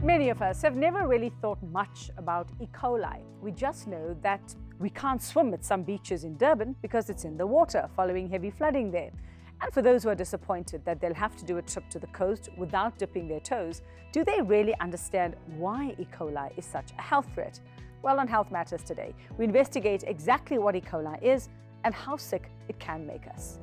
Many of us have never really thought much about E. coli. We just know that we can't swim at some beaches in Durban because it's in the water following heavy flooding there. And for those who are disappointed that they'll have to do a trip to the coast without dipping their toes, do they really understand why E. coli is such a health threat? Well, on Health Matters today, we investigate exactly what E. coli is and how sick it can make us.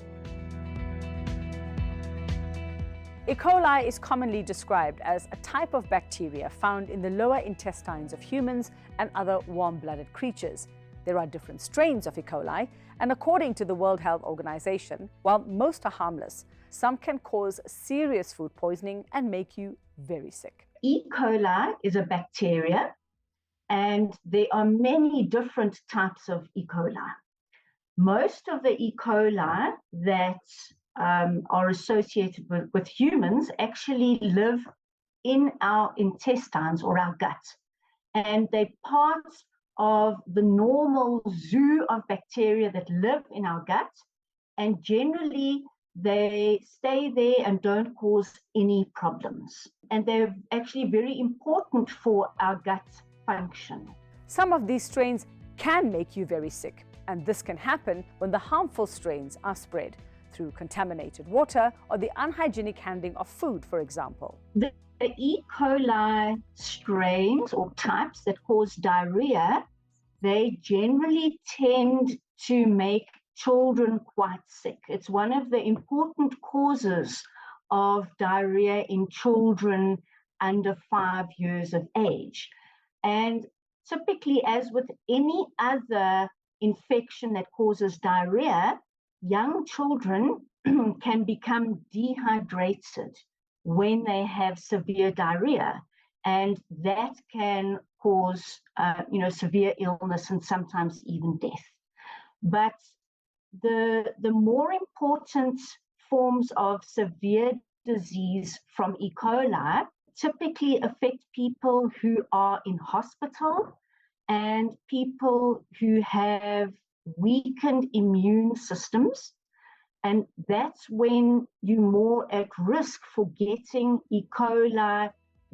E. coli is commonly described as a type of bacteria found in the lower intestines of humans and other warm-blooded creatures. There are different strains of E. coli, and according to the World Health Organization, while most are harmless, some can cause serious food poisoning and make you very sick. E. coli is a bacteria, and there are many different types of E. coli. Most of the E. coli that are associated with humans actually live in our intestines or our gut. And they're part of the normal zoo of bacteria that live in our gut. And generally, they stay there and don't cause any problems. And they're actually very important for our gut function. Some of these strains can make you very sick, and this can happen when the harmful strains are spread through contaminated water or the unhygienic handling of food, for example. The E. coli strains or types that cause diarrhea, they generally tend to make children quite sick. It's one of the important causes of diarrhea in children under 5 years of age. And typically, as with any other infection that causes diarrhea, young children can become dehydrated when they have severe diarrhea, and that can cause severe illness and sometimes even death. But the more important forms of severe disease from E. coli typically affect people who are in hospital and people who have weakened immune systems, and that's when you're more at risk for getting E. coli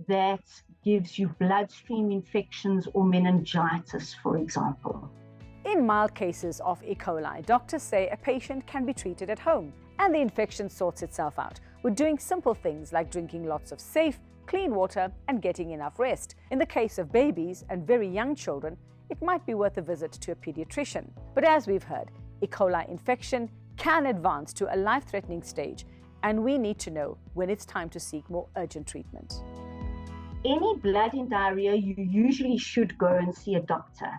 that gives you bloodstream infections or meningitis, for example. In mild cases of E. coli, doctors say a patient can be treated at home and the infection sorts itself out with doing simple things like drinking lots of safe, clean water and getting enough rest. In the case of babies and very young children, it might be worth a visit to a pediatrician. But as we've heard, E. coli infection can advance to a life-threatening stage, and we need to know when it's time to seek more urgent treatment. Any blood in diarrhea, you usually should go and see a doctor.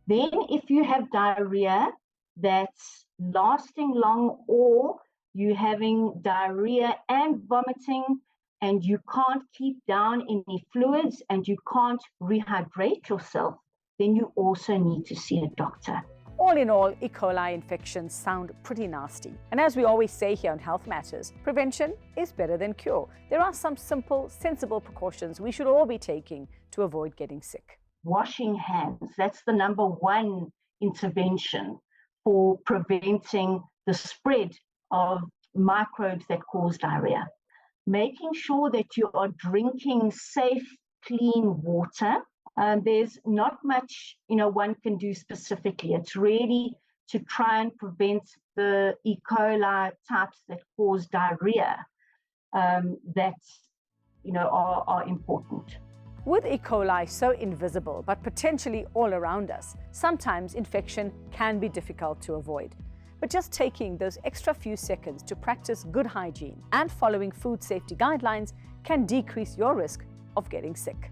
Then if you have diarrhea that's lasting long, or you're having diarrhea and vomiting, and you can't keep down any fluids and you can't rehydrate yourself, then you also need to see a doctor. All in all, E. coli infections sound pretty nasty. And as we always say here on Health Matters, prevention is better than cure. There are some simple, sensible precautions we should all be taking to avoid getting sick. Washing hands, that's the number one intervention for preventing the spread of microbes that cause diarrhea. Making sure that you are drinking safe, clean water. There's not much one can do specifically. It's really to try and prevent the E. coli types that cause diarrhea that are important. With E. coli so invisible but potentially all around us, sometimes infection can be difficult to avoid. But just taking those extra few seconds to practice good hygiene and following food safety guidelines can decrease your risk of getting sick.